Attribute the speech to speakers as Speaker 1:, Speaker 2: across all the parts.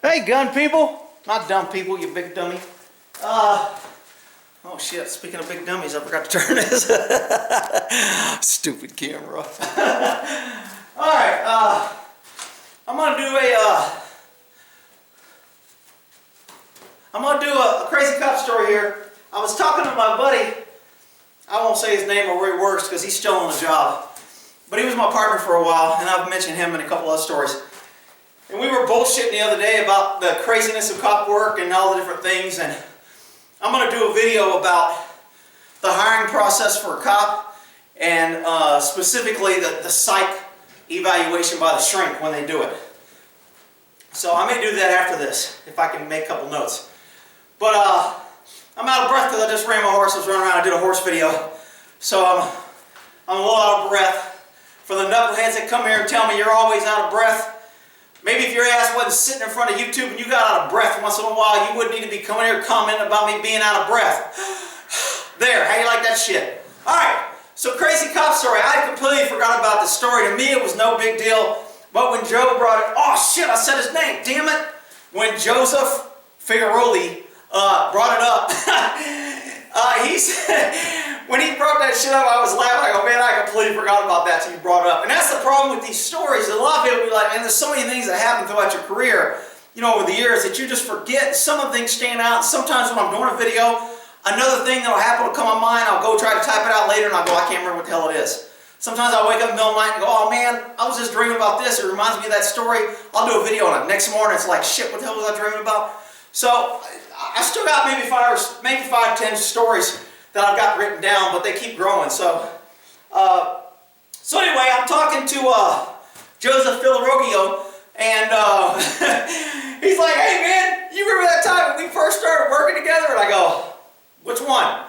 Speaker 1: Hey, gun people! Not dumb people, you big dummy. Oh shit, speaking of big dummies, I forgot to turn this. Stupid camera. Alright, I'm gonna do a crazy cop story here. I was talking to my buddy. I won't say his name or where he works because he's still on the job. But he was my partner for a while, and I've mentioned him in a couple other stories. And we were bullshitting the other day about the craziness of cop work and all the different things. And I'm going to do a video about the hiring process for a cop and specifically the psych evaluation by the shrink when they do it. So I may do that after this if I can make a couple notes. But I'm out of breath because I just ran my horse. I was running around and did a horse video. So I'm a little out of breath. For the knuckleheads that come here and tell me you're always out of breath, maybe if your ass wasn't sitting in front of YouTube and you got out of breath once in a while, you wouldn't need to be coming here commenting about me being out of breath. There, how you like that shit? Alright, so crazy cop story. I completely forgot about this story. To me it was no big deal. But when Joe brought it, oh shit, I said his name, damn it. When Joseph Figaroli brought it up, he said, when he brought that shit up, I was laughing. I go, man, I completely forgot about that till you brought it up. And that's the problem with these stories. A lot of people be like, man, there's so many things that happen throughout your career, you know, over the years that you just forget. Some of the things stand out. Sometimes when I'm doing a video, another thing that'll happen will come on mind. I'll go try to type it out later and I'll go, I can't remember what the hell it is. Sometimes I'll wake up in the middle of the night and go, oh man, I was just dreaming about this. It reminds me of that story. I'll do a video on it. Next morning it's like, shit, what the hell was I dreaming about? So I still got maybe 5, 10 stories that I've got written down, but they keep growing. So anyway, I'm talking to Joseph Filarogio, and he's like, hey man, you remember that time when we first started working together? And I go, which one?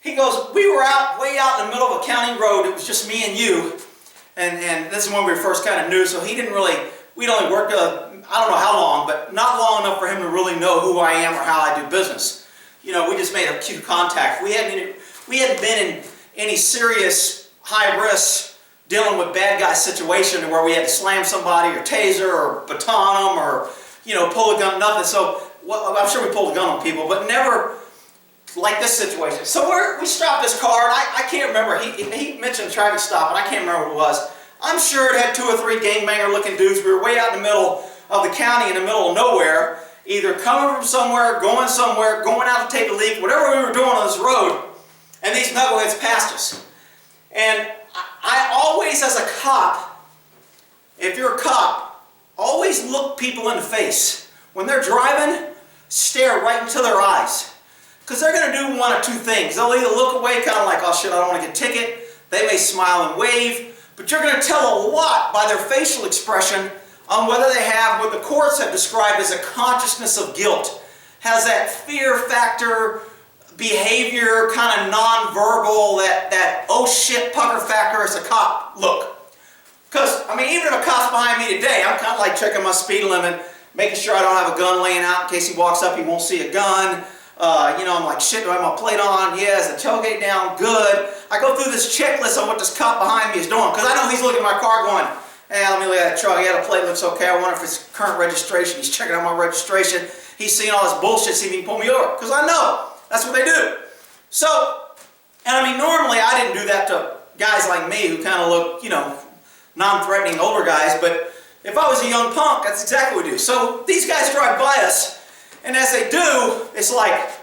Speaker 1: He goes, we were way out in the middle of a county road. It was just me and you, and this is when we first kind of knew. So he didn't really. We'd only worked I don't know how long, but not long enough for him to really know who I am or how I do business. You know, we just made a cute contact. We hadn't been in any serious high risk dealing with bad guy situation where we had to slam somebody or taser or baton them or, you know, pull a gun, nothing. So, well, I'm sure we pulled a gun on people, but never like this situation. So we stopped this car, and I can't remember. He mentioned a traffic stop, and I can't remember what it was. I'm sure it had 2 or 3 gangbanger looking dudes. We were way out in the middle of the county, in the middle of nowhere, either coming from somewhere, going out to take a leak, whatever we were doing on this road, and these knuckleheads passed us. And I always, as a cop, if you're a cop, always look people in the face. When they're driving, stare right into their eyes. Because they're going to do one of 2 things. They'll either look away kind of like, oh shit, I don't want to get a ticket. They may smile and wave. But you're going to tell a lot by their facial expression on whether they have what the courts have described as a consciousness of guilt. Has that fear factor, behavior, kind of non-verbal, that oh shit pucker factor as a cop look. Because, I mean, even if a cop's behind me today, I'm kind of like checking my speed limit, making sure I don't have a gun laying out in case he walks up, he won't see a gun. You know, I'm like, shit, do I have my plate on? Yeah, is the tailgate down? Good. I go through this checklist on what this cop behind me is doing, because I know he's looking at my car going, hey, let me look at that truck. Yeah, the plate looks okay. I wonder if it's current registration. He's checking out my registration. He's seeing all this bullshit, see if he can pull me over, because I know that's what they do. So, and I mean, normally I didn't do that to guys like me who kind of look, you know, non-threatening older guys, but if I was a young punk, that's exactly what we do. So these guys drive by us, and as they do, it's like,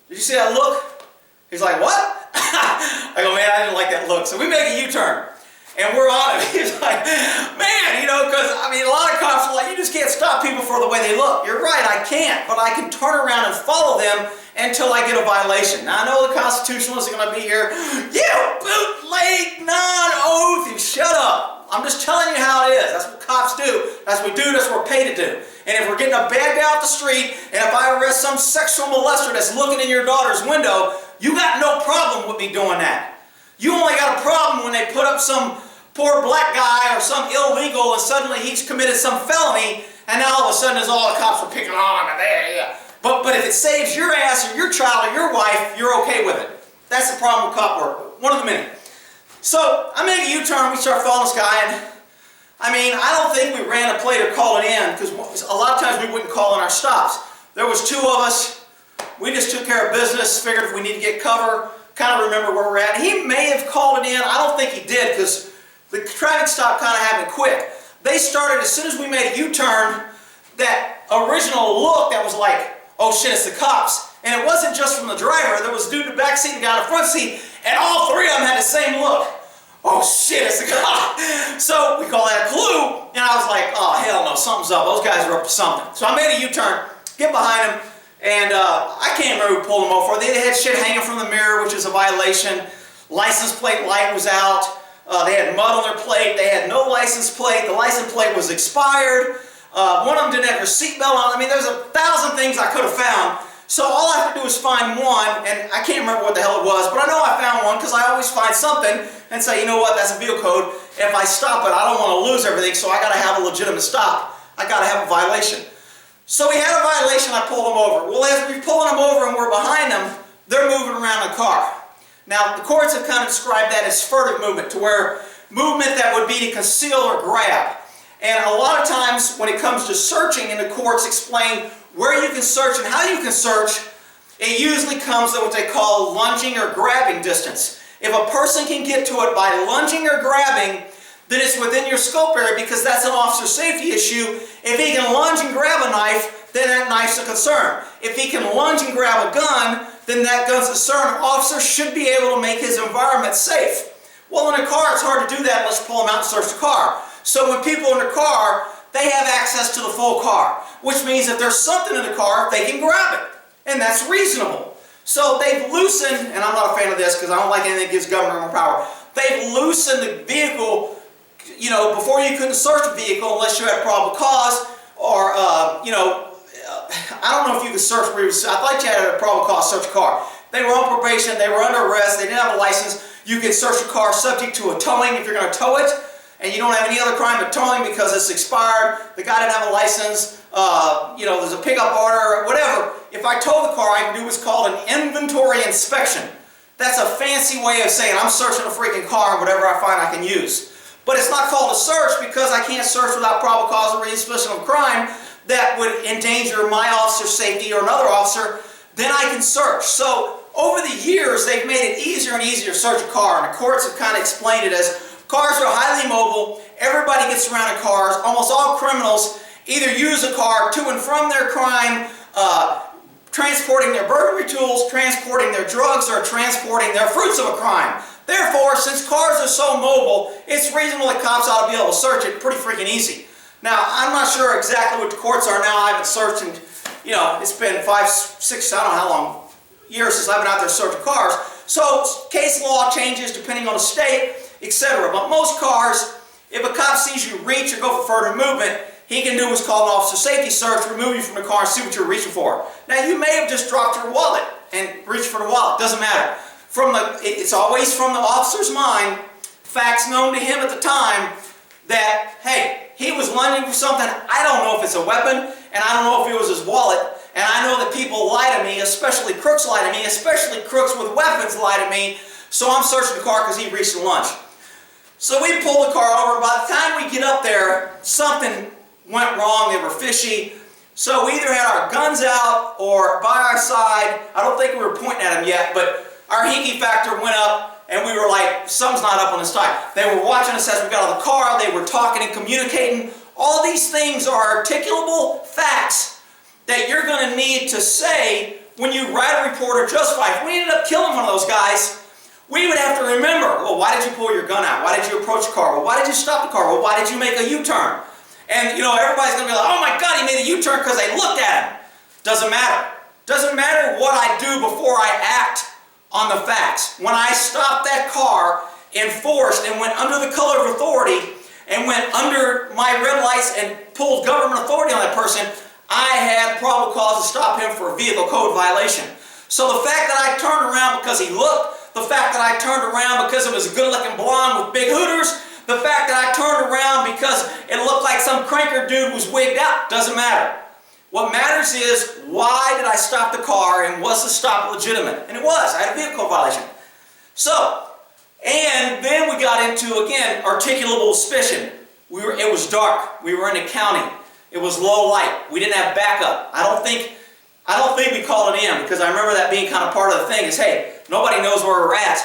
Speaker 1: did you see that look? He's like, what? I go, man, I didn't like that look. So we make a U-turn, and we're on it. He's like, man, you know, because, I mean, a lot of cops are like, you just can't stop people for the way they look. You're right, I can't, but I can turn around and follow them until I get a violation. Now, I know the constitutionalists are going to be here, you bootleg non-oath, you shut up. I'm just telling you how it is. That's what cops do. That's what we do. That's what we're paid to do. And if we're getting a bad guy off the street, and if I arrest some sexual molester that's looking in your daughter's window, you got no problem with me doing that. You only got a problem when they put up some poor black guy or some illegal and suddenly he's committed some felony, and now all of a sudden there's all the cops are picking on him and there, yeah. But if it saves your ass or your child or your wife, you're okay with it. That's the problem with cop work. One of the many. So I make a U-turn, we start following this guy, and I mean, I don't think we ran a plate or called it in, because a lot of times we wouldn't call in our stops. There was 2 of us. We just took care of business, figured if we need to get cover, kind of remember where we're at. He may have called it in. I don't think he did, because the traffic stop kind of happened quick. They started as soon as we made a U-turn. That original look that was like, oh shit, it's the cops. And it wasn't just from the driver. There was a dude in the back seat and a guy in the front seat, and all 3 of them had the same look. Oh shit, it's the cop. So we call that a clue, and I was like, oh hell no, something's up. Those guys are up to something. So I made a U-turn, get behind him, and I can't remember who pulled them over. They had shit hanging from the mirror, which is a violation. License plate light was out. They had mud on their plate. They had no license plate. The license plate was expired. One of them didn't have their seatbelt on. I mean, there's 1,000 things I could have found. So all I have to do is find one, and I can't remember what the hell it was, but I know I found one because I always find something and say, you know what, that's a vehicle code. If I stop it, I don't want to lose everything, so I got to have a legitimate stop. I got to have a violation. So we had a violation, I pulled them over. Well, as we're pulling them over and we're behind them, they're moving around the car. Now, the courts have kind of described that as furtive movement, to where movement that would be to conceal or grab. And a lot of times when it comes to searching, and the courts explain where you can search and how you can search, it usually comes at what they call lunging or grabbing distance. If a person can get to it by lunging or grabbing, then it's within your scope area, because that's an officer safety issue. If he can lunge and grab a knife, then that knife's a concern. If he can lunge and grab a gun, then that gun's a concern. An officer should be able to make his environment safe. Well, in a car, it's hard to do that unless you pull them out and search the car. So when people are in the car, they have access to the full car, which means if there's something in the car, they can grab it. And that's reasonable. So they've loosened, and I'm not a fan of this because I don't like anything that gives government more power. They've loosened the vehicle. You know, before you couldn't search a vehicle unless you had probable cause, or, I don't know if you could search where you was. I thought you had a probable cause to search a car. They were on probation, they were under arrest, they didn't have a license. You can search a car subject to a towing if you're going to tow it, and you don't have any other crime but towing because it's expired, the guy didn't have a license, there's a pickup order, whatever. If I tow the car, I can do what's called an inventory inspection. That's a fancy way of saying I'm searching a freaking car and whatever I find I can use. But it's not called a search because I can't search without probable cause or any suspicion of crime that would endanger my officer's safety or another officer. Then I can search. So over the years, they've made it easier and easier to search a car, and the courts have kind of explained it as cars are highly mobile. Everybody gets around in cars. Almost all criminals either use a car to and from their crime, transporting their burglary tools, transporting their drugs, or transporting their fruits of a crime. Therefore, since cars are so mobile, it's reasonable that cops ought to be able to search it pretty freaking easy. Now, I'm not sure exactly what the courts are now. I haven't searched in, it's been 5, 6, I don't know how long, years since I've been out there searching cars. So, case law changes depending on the state, etc. But most cars, if a cop sees you reach or go for further movement, he can do what's called an officer safety search, remove you from the car and see what you're reaching for. Now, you may have just dropped your wallet and reached for the wallet. Doesn't matter. It's always from the officer's mind, facts known to him at the time, that, hey, he was lunging for something. I don't know if it's a weapon, and I don't know if it was his wallet, and I know that people lie to me, especially crooks lie to me, especially crooks with weapons lie to me, so I'm searching the car because he reached the lunge. So we pull the car over, and by the time we get up there, something went wrong. They were fishy. So we either had our guns out or by our side. I don't think we were pointing at them yet, but our hinky factor went up, and we were like, something's not up on this time. They were watching us as we got out of the car. They were talking and communicating. All these things are articulable facts that you're going to need to say when you write a report or justify. If we ended up killing one of those guys, we would have to remember, well, why did you pull your gun out? Why did you approach the car? Well, why did you stop the car? Well, why did you make a U-turn? And, everybody's going to be like, oh my God, he made a U-turn because they looked at him. Doesn't matter. Doesn't matter what I do before I act on the facts. When I stopped that car, enforced, and went under the color of authority, and went under my red lights and pulled government authority on that person, I had probable cause to stop him for a vehicle code violation. So the fact that I turned around because he looked, the fact that I turned around because it was a good-looking blonde with big hooters, the fact that I turned around because it looked like some cranker dude was wigged out, doesn't matter. What matters is, why did I stop the car, and was the stop legitimate? And it was. I had a vehicle violation. So, and then we got into, again, articulable suspicion. It was dark. We were in the county. It was low light. We didn't have backup. I don't think we called it in, because I remember that being kind of part of the thing is, hey, nobody knows where we're at.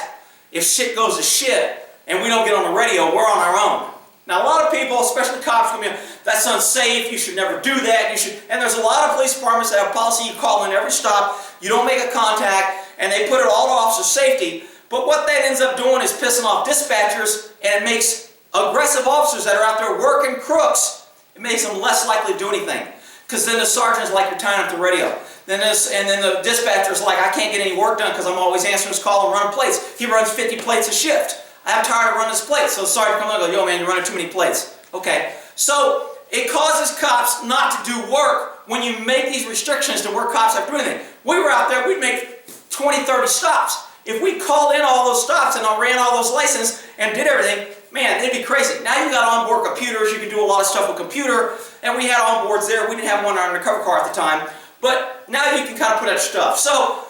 Speaker 1: If shit goes to shit and we don't get on the radio, we're on our own. Now, a lot of people, especially cops, come in, that's unsafe, you should never do that, and there's a lot of police departments that have policy, you call in every stop, you don't make a contact, and they put it all to officer safety, but what that ends up doing is pissing off dispatchers, and it makes aggressive officers that are out there working crooks, it makes them less likely to do anything. Because then the sergeant's like, you're tying up the radio. And then the dispatcher's like, I can't get any work done because I'm always answering his call and running plates. He runs 50 plates a shift. I'm tired of running his plates. So the sergeant comes and goes, yo man, you're running too many plates. Okay. So it causes cops not to do work when you make these restrictions to where cops have to do anything. We were out there, we'd make 20, 30 stops. If we called in all those stops and ran all those licenses and did everything, man, it'd be crazy. Now you got onboard computers, you can do a lot of stuff with computer, and we had onboards there. We didn't have one in our undercover car at the time, but now you can kind of put extra stuff. So,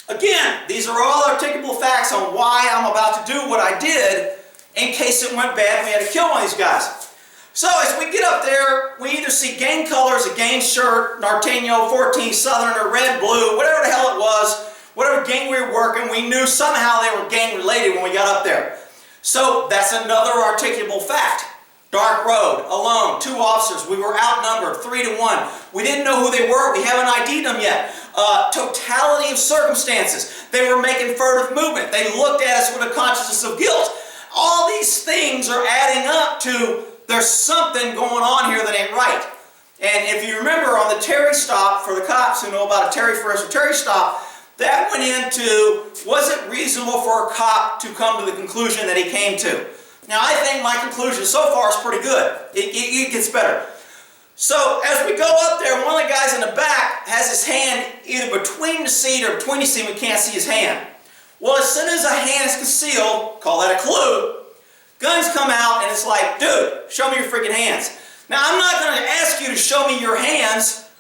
Speaker 1: again, these are all articulable facts on why I'm about to do what I did in case it went bad and we had to kill one of these guys. So as we get up there, we either see gang colors, a gang shirt, Norteño, 14, Southerner, red, blue, whatever the hell it was, whatever gang we were working, we knew somehow they were gang related when we got up there. So that's another articulable fact. Dark road, alone, 2 officers. We were outnumbered, 3 to 1. We didn't know who they were. We haven't ID'd them yet. Totality of circumstances. They were making furtive movement. They looked at us with a consciousness of guilt. All these things are adding up to there's something going on here that ain't right. And if you remember on the Terry stop, for the cops who know about a Terry first or Terry stop, that went into, was it reasonable for a cop to come to the conclusion that he came to? Now, I think my conclusion so far is pretty good. It gets better. So, as we go up there, one of the guys in the back has his hand either between the seat or between the seat, we can't see his hand. Well, as soon as a hand is concealed, call that a clue, guns come out and it's like, dude, show me your freaking hands. Now, I'm not going to ask you to show me your hands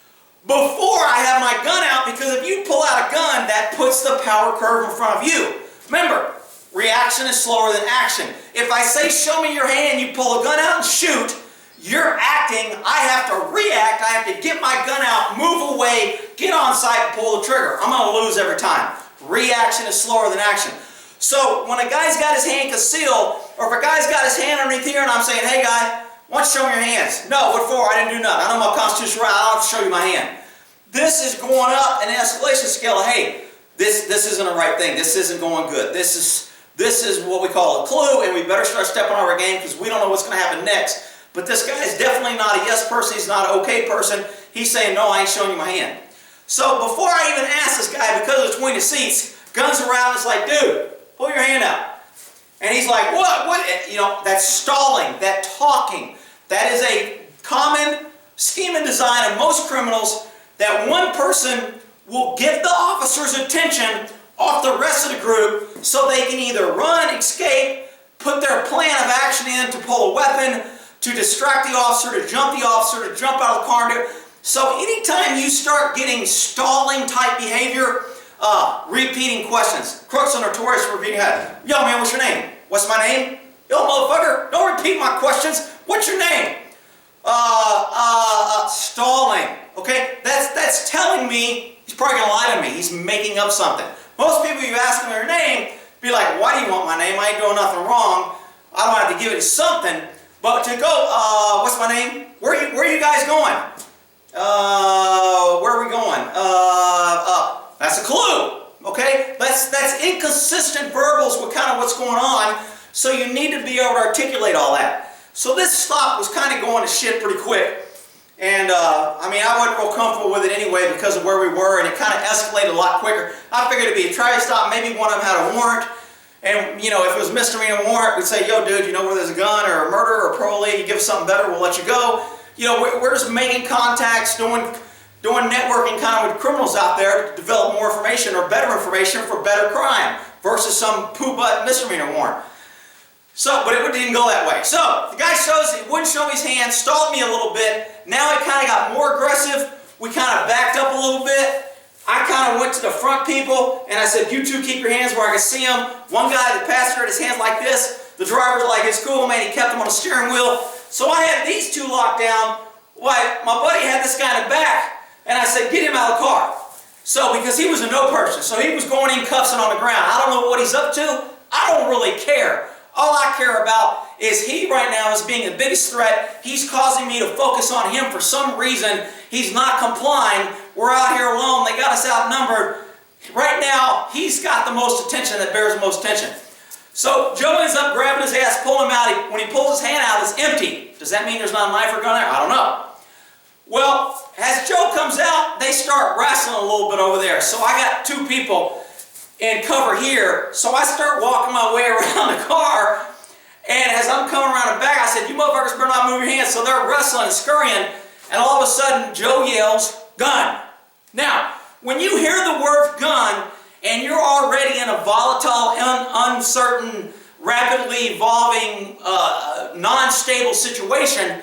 Speaker 1: before I have my gun out, because if you pull out a gun, that puts the power curve in front of you. Remember, reaction is slower than action. If I say, show me your hand, you pull a gun out and shoot, you're acting, I have to react, I have to get my gun out, move away, get on site and pull the trigger. I'm going to lose every time. Reaction is slower than action. So when a guy's got his hand concealed, or if a guy's got his hand underneath here and I'm saying, hey guy, why don't you show me your hands? No, what for? I didn't do nothing. I know my constitutional right, I don't have to show you my hand. This is going up an escalation scale. Hey, this isn't the right thing. This isn't going good. This is what we call a clue, and we better start stepping on our game because we don't know what's going to happen next. But this guy is definitely not a yes person. He's not an okay person. He's saying, no, I ain't showing you my hand. So before I even ask this guy, because it's between the seats, guns around, it's like, dude, pull your hand out. And he's like, what? What? You know, that's stalling, that talking. That is a common scheme and design of most criminals, that one person will get the officer's attention off the rest of the group so they can either run, escape, put their plan of action in to pull a weapon, to distract the officer, to jump out of the car. So anytime you start getting stalling type behavior, repeating questions. Crooks are notorious for repeating that. Yo man, what's your name? What's my name? Yo motherfucker, don't repeat my questions. What's your name? Stalling. Okay, that's telling me he's probably gonna lie to me. He's making up something. Most people, you ask them their name, be like, why do you want my name? I ain't doing nothing wrong. I don't have to give it something. But to go, what's my name? Where are you guys going? Where are we going? That's a clue. Okay? That's inconsistent verbals with kind of what's going on. So you need to be able to articulate all that. So this stop was kind of going to shit pretty quick. And, I mean, I wasn't real comfortable with it anyway because of where we were, and it kind of escalated a lot quicker. I figured it'd be a traffic stop, maybe one of them had a warrant, and, you know, if it was misdemeanor warrant, we'd say, yo, dude, you know where there's a gun or a murder or a parolee, you give us something better, we'll let you go. You know, we're just making contacts, doing networking kind of with criminals out there to develop more information or better information for better crime versus some poo-butt misdemeanor warrant. So, but it didn't go that way. So, the guy shows, he wouldn't show me his hand, stalled me a little bit. Now he kind of got more aggressive. We kind of backed up a little bit. I kind of went to the front people, and I said, you two keep your hands where I can see them. One guy, the passenger, had his hands like this. The driver's like, it's cool, man. He kept them on the steering wheel. So I had these two locked down. Why, my buddy had this guy in the back, and I said, get him out of the car. So, because he was a no person, so he was going in cuffs and on the ground. I don't know what he's up to. I don't really care. All I care about is he right now is being the biggest threat. He's causing me to focus on him for some reason. He's not complying. We're out here alone. They got us outnumbered. Right now, he's got the most attention that bears the most tension. So Joe ends up grabbing his ass, pulling him out. When he pulls his hand out, it's empty. Does that mean there's not a knife or gun there? I don't know. Well, as Joe comes out, they start wrestling a little bit over there. So I got two people in cover here. So I start walking my way around the car. And as I'm coming around the back, I said, you motherfuckers better not move your hands. So they're wrestling and scurrying. And all of a sudden, Joe yells, gun. Now, when you hear the word gun, and you're already in a volatile, uncertain, rapidly evolving, non-stable situation,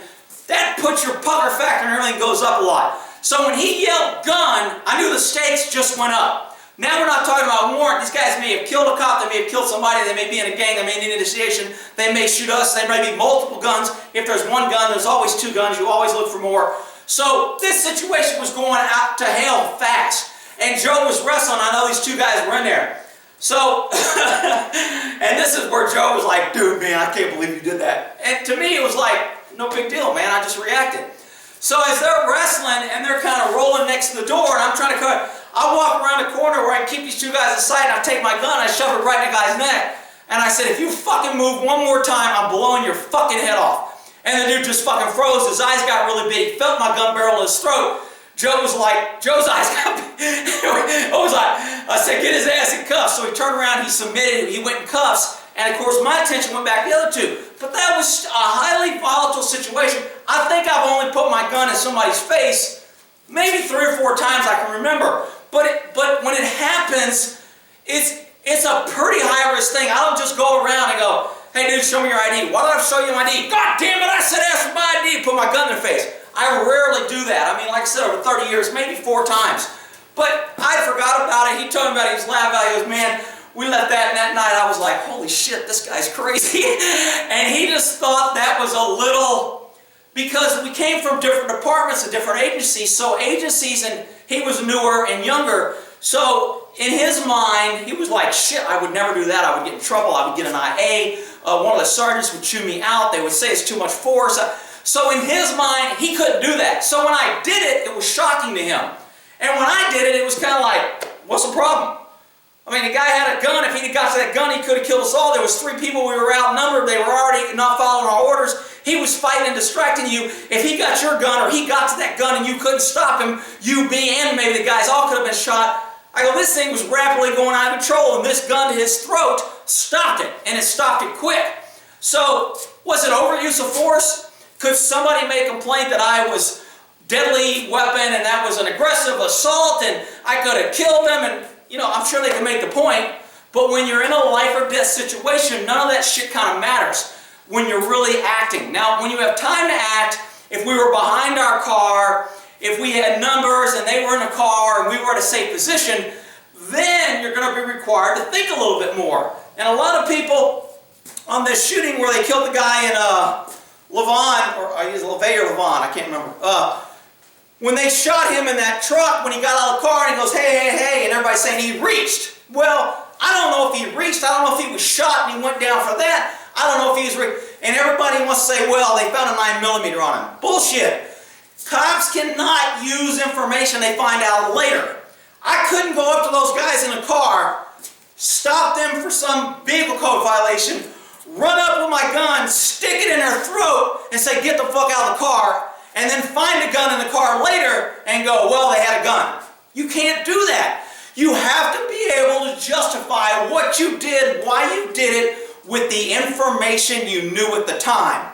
Speaker 1: that puts your pucker factor and everything goes up a lot. So when he yelled gun, I knew the stakes just went up. Now we're not talking about warrant. These guys may have killed a cop, they may have killed somebody, they may be in a gang, they may need initiation, they may shoot us, there may be multiple guns. If there's one gun, there's always two guns, you always look for more. So this situation was going out to hell fast. And Joe was wrestling. I know these two guys were in there. So, and this is where Joe was like, dude, man, I can't believe you did that. And to me, it was like, no big deal, man. I just reacted. So as they're wrestling and they're kind of rolling next to the door, and I'm trying to cut, I walk around the corner where I can keep these two guys in sight, and I take my gun, and I shove it right in the guy's neck. And I said, if you fucking move one more time, I'm blowing your fucking head off. And the dude just fucking froze. His eyes got really big. He felt my gun barrel in his throat. Joe was like, Joe's eyes got big. I said, get his ass in cuffs. So he turned around, he submitted, he went in cuffs. And of course, my attention went back to the other two. But that was a highly volatile situation. I think I've only put my gun in somebody's face maybe 3 or 4 times I can remember. But when it happens, it's a pretty high-risk thing. I don't just go around and go, hey, dude, show me your ID. Why don't I show you my ID? God damn it, I said ask for my ID and put my gun in their face. I rarely do that. I mean, like I said, over 30 years, maybe 4 times. But I forgot about it. He told me about it. He was laughing about it. He goes, man, we left that, and that night I was like, holy shit, this guy's crazy. And he just thought that was a little, because we came from different departments and different agencies, so agencies, and he was newer and younger. So in his mind, he was like, shit, I would never do that. I would get in trouble. I would get an IA. One of the sergeants would chew me out. They would say it's too much force. So in his mind, he couldn't do that. So when I did it, it was shocking to him. And when I did it, it was kind of like, what's the problem? I mean, the guy had a gun. If he'd got to that gun, he could have killed us all. There was 3 people. We were outnumbered. They were already not following our orders. He was fighting and distracting you. If he got your gun or he got to that gun and you couldn't stop him, you, me, and maybe the guys all could have been shot. I go, this thing was rapidly going out of control, and this gun to his throat stopped it, and it stopped it quick. So, was it overuse of force? Could somebody make a complaint that I was deadly weapon and that was an aggressive assault and I could have killed them? And, you know, I'm sure they can make the point, but when you're in a life or death situation, none of that shit kind of matters when you're really acting. Now, when you have time to act, if we were behind our car, if we had numbers and they were in a car and we were at a safe position, then you're going to be required to think a little bit more. And a lot of people on this shooting where they killed the guy in Levon, or I use LeVay or Levon, I can't remember. When they shot him in that truck, when he got out of the car and he goes, hey, hey, hey, and everybody's saying he reached. Well, I don't know if he reached. I don't know if he was shot and he went down for that. I don't know if he was reached. And everybody wants to say, well, they found a 9mm on him. Bullshit. Cops cannot use information they find out later. I couldn't go up to those guys in a car, stop them for some vehicle code violation, run up with my gun, stick it in their throat, and say, get the fuck out of the car, and then find a gun in the car later and go, well, they had a gun. You can't do that. You have to be able to justify what you did, why you did it, with the information you knew at the time.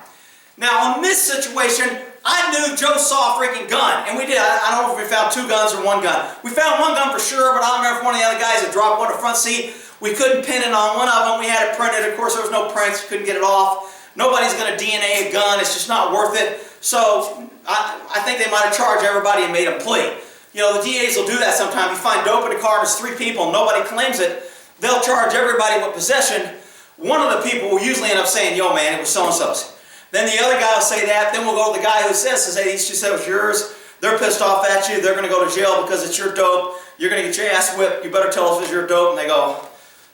Speaker 1: Now, in this situation, I knew Joe saw a freaking gun, and we did. I don't know if we found 2 guns or 1 gun. We found 1 gun for sure, but I don't remember if one of the other guys had dropped one in the front seat. We couldn't pin it on one of them. We had it printed. Of course, there was no prints. Couldn't get it off. Nobody's going to DNA a gun. It's just not worth it. So I think they might have charged everybody and made them plea. You know, the DAs will do that sometimes. You find dope in a car and there's 3 people and nobody claims it. They'll charge everybody with possession. One of the people will usually end up saying, yo, man, it was so-and-so's. Then the other guy will say that. Then we'll go to the guy who says, hey, these two said it was yours. They're pissed off at you. They're going to go to jail because it's your dope. You're going to get your ass whipped. You better tell us it was your dope. And they go,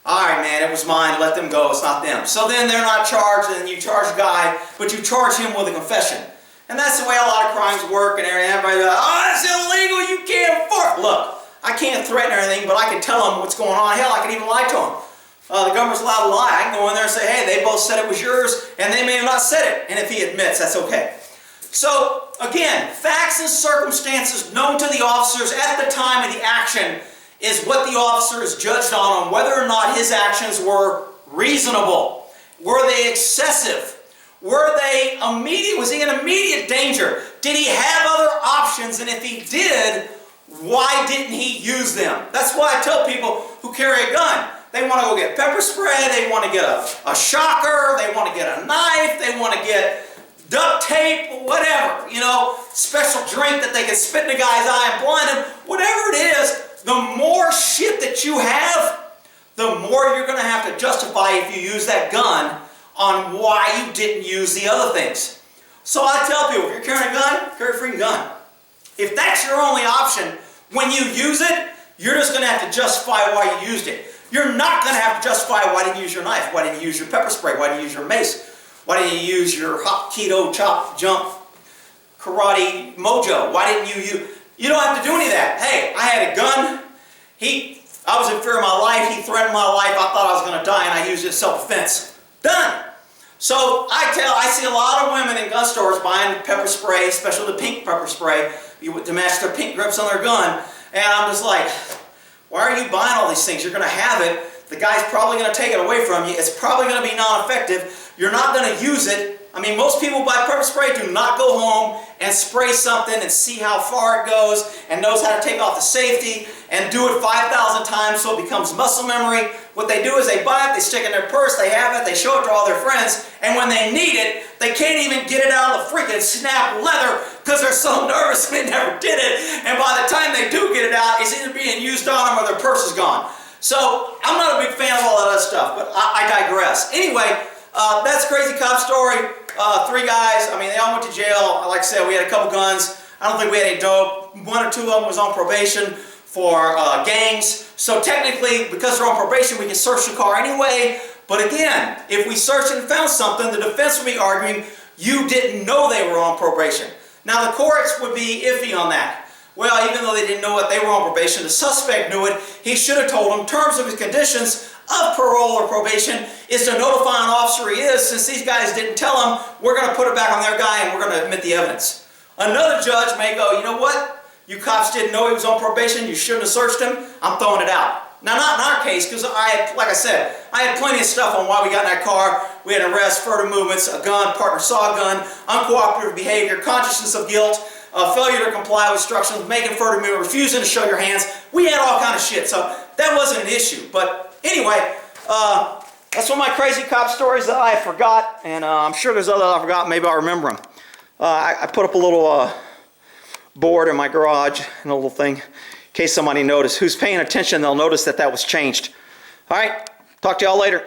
Speaker 1: all right, man, it was mine. Let them go. It's not them. So then they're not charged, and you charge the guy, but you charge him with a confession. And that's the way a lot of crimes work and everything. Everybody's like, oh, that's illegal. You can't afford. Look, I can't threaten or anything, but I can tell them what's going on. Hell, I can even lie to them. The government's allowed to lie. I can go in there and say, hey, they both said it was yours, and they may have not said it. And if he admits, that's okay. So, again, facts and circumstances known to the officers at the time of the action is what the officer is judged on whether or not his actions were reasonable. Were they excessive? Were they immediate? Was he in immediate danger? Did he have other options? And if he did, why didn't he use them? That's why I tell people who carry a gun. They want to go get pepper spray, they want to get a shocker, they want to get a knife, they want to get duct tape, whatever, you know, special drink that they can spit in the guy's eye and blind him. Whatever it is, the more shit that you have, the more you're going to have to justify if you use that gun on why you didn't use the other things. So I tell people, if you're carrying a gun, carry a freaking gun. If that's your only option, when you use it, you're just going to have to justify why you used it. You're not going to have to justify why didn't you use your knife, why didn't you use your pepper spray, why didn't you use your mace, why didn't you use your hot keto, chop, jump, karate mojo, why didn't you use... You don't have to do any of that. Hey, I had a gun, I was in fear of my life, he threatened my life, I thought I was going to die, and I used it as self-defense. Done! So I see a lot of women in gun stores buying pepper spray, especially the pink pepper spray, to match their pink grips on their gun, and I'm just like, why are you buying all these things? You're going to have it. The guy's probably going to take it away from you. It's probably going to be non-effective. You're not going to use it. I mean, most people buy pepper spray do not go home and spray something and see how far it goes and knows how to take off the safety and do it 5,000 times so it becomes muscle memory. What they do is they buy it, they stick it in their purse, they have it, they show it to all their friends, and when they need it, they can't even get it out of the freaking snap leather because they're so nervous they never did it. And by the time they do get it out, it's either being used on them or their purse is gone. So I'm not a big fan of all that other stuff, but I digress. Anyway, that's Crazy Cop story. 3 guys, I mean, they all went to jail. Like I said, we had a couple guns. I don't think we had any dope. 1 or 2 of them was on probation for gangs. So technically, because they're on probation, we can search the car anyway. But again, if we searched and found something, the defense would be arguing, you didn't know they were on probation. Now the courts would be iffy on that. Well, even though they didn't know what they were on probation, the suspect knew it. He should have told them terms of his conditions of parole or probation is to notify an officer he is. Since these guys didn't tell him, we're going to put it back on their guy and we're going to admit the evidence. Another judge may go, you know what? You cops didn't know he was on probation. You shouldn't have searched him. I'm throwing it out. Now, not in our case, because like I said, I had plenty of stuff on why we got in that car. We had arrests, furtive movements, a gun, partner saw a gun, uncooperative behavior, consciousness of guilt, failure to comply with instructions, making furtive movement, refusing to show your hands. We had all kind of shit, so that wasn't an issue. But anyway, that's one of my crazy cop stories that I forgot, and I'm sure there's others I forgot. Maybe I'll remember them. I put up a little board in my garage, and a little thing, in case somebody noticed. Who's paying attention, they'll notice that that was changed. All right, talk to y'all later.